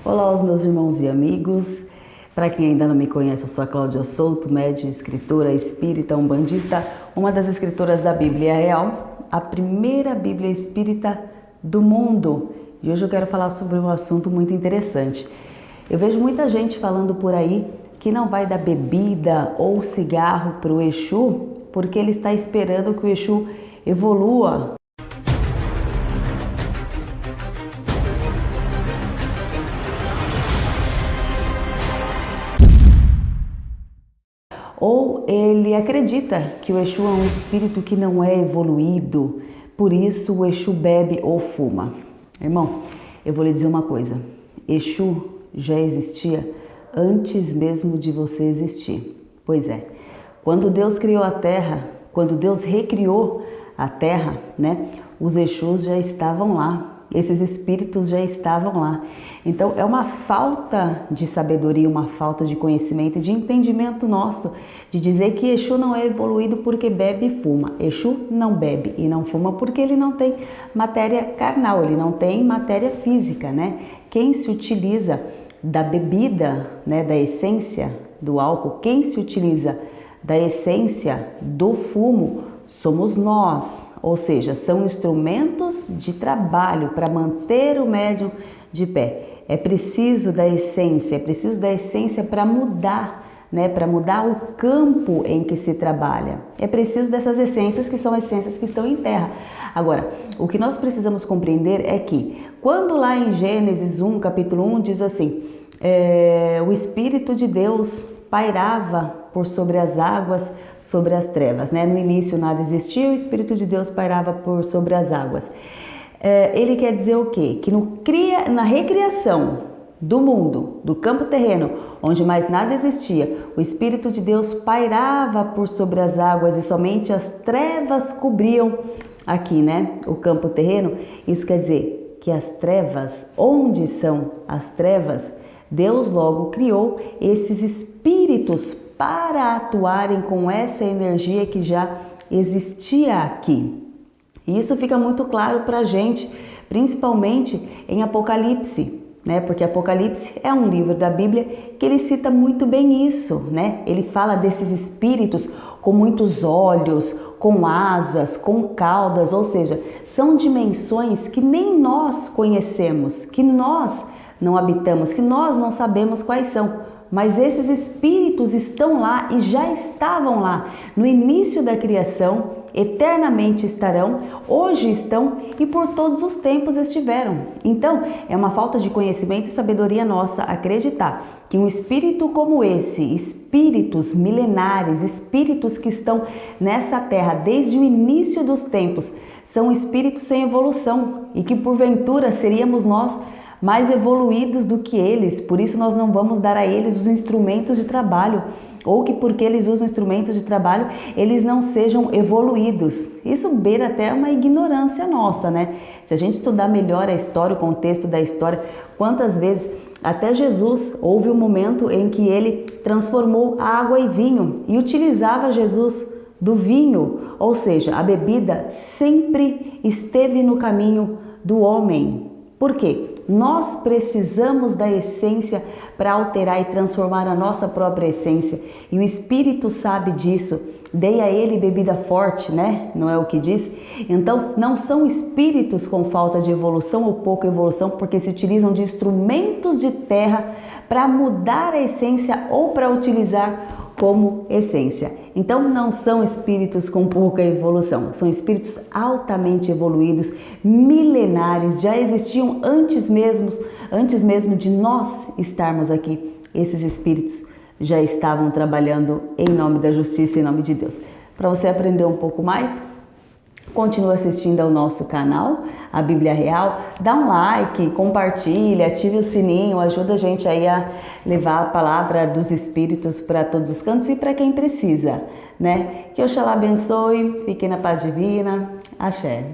Olá, os meus irmãos e amigos. Para quem ainda não me conhece, eu sou a Cláudia Souto, médium, escritora, espírita, umbandista, uma das escritoras da Bíblia Real, a primeira Bíblia espírita do mundo. E hoje eu quero falar sobre um assunto muito interessante. Eu vejo muita gente falando por aí que não vai dar bebida ou cigarro para o Exu porque ele está esperando que o Exu evolua. Ou ele acredita que o Exu é um espírito que não é evoluído, por isso o Exu bebe ou fuma. Irmão, eu vou lhe dizer uma coisa, Exu já existia antes mesmo de você existir. Pois é, quando Deus criou a Terra, quando Deus recriou a Terra, né, os Exus já estavam lá. Esses espíritos já estavam lá. Então é uma falta de sabedoria, uma falta de conhecimento e de entendimento nosso de dizer que Exu não é evoluído porque bebe e fuma. Exu não bebe e não fuma porque ele não tem matéria carnal, ele não tem matéria física, né? Quem se utiliza da bebida, né, da essência do álcool, quem se utiliza da essência do fumo somos nós. Ou seja, são instrumentos de trabalho para manter o médium de pé. É preciso da essência para mudar, né? Para mudar o campo em que se trabalha. É preciso dessas essências que são essências que estão em terra. Agora, o que nós precisamos compreender é que, quando lá em Gênesis 1, capítulo 1, diz assim, o Espírito de Deus pairava por sobre as águas, sobre as trevas, né? No início nada existia, o Espírito de Deus pairava por sobre as águas. Ele quer dizer o quê? Que na recriação do mundo, do campo terreno, onde mais nada existia, o Espírito de Deus pairava por sobre as águas e somente as trevas cobriam aqui, né? O campo terreno. Isso quer dizer que as trevas, onde são as trevas, Deus logo criou esses espíritos para atuarem com essa energia que já existia aqui. E isso fica muito claro para a gente, principalmente em Apocalipse, né? Porque Apocalipse é um livro da Bíblia que ele cita muito bem isso, né? Ele fala desses espíritos com muitos olhos, com asas, com caudas, ou seja, são dimensões que nem nós conhecemos, que nós não habitamos, que nós não sabemos quais são. Mas esses espíritos estão lá e já estavam lá no início da criação, eternamente estarão, hoje estão e por todos os tempos estiveram. Então, é uma falta de conhecimento e sabedoria nossa acreditar que um espírito como esse, espíritos milenares, espíritos que estão nessa terra desde o início dos tempos, são espíritos sem evolução e que porventura seríamos nós mais evoluídos do que eles, por isso nós não vamos dar a eles os instrumentos de trabalho, ou que porque eles usam instrumentos de trabalho, eles não sejam evoluídos. Isso beira até uma ignorância nossa, né? Se a gente estudar melhor a história, o contexto da história, quantas vezes até Jesus houve um momento em que ele transformou água em vinho e utilizava Jesus do vinho, ou seja, a bebida sempre esteve no caminho do homem. Por quê? Nós precisamos da essência para alterar e transformar a nossa própria essência. E o Espírito sabe disso. Dei a ele bebida forte, né? Não é o que diz? Então, não são espíritos com falta de evolução ou pouca evolução, porque se utilizam de instrumentos de terra para mudar a essência ou para utilizar como essência. Então não são espíritos com pouca evolução, são espíritos altamente evoluídos, milenares, já existiam antes mesmo de nós estarmos aqui. Esses espíritos já estavam trabalhando em nome da justiça, em nome de Deus. Para você aprender um pouco mais, continue assistindo ao nosso canal, a Bíblia Real, dá um like, compartilha, ative o sininho, ajuda a gente aí a levar a palavra dos Espíritos para todos os cantos e para quem precisa, né? Que Oxalá abençoe, fique na paz divina, axé.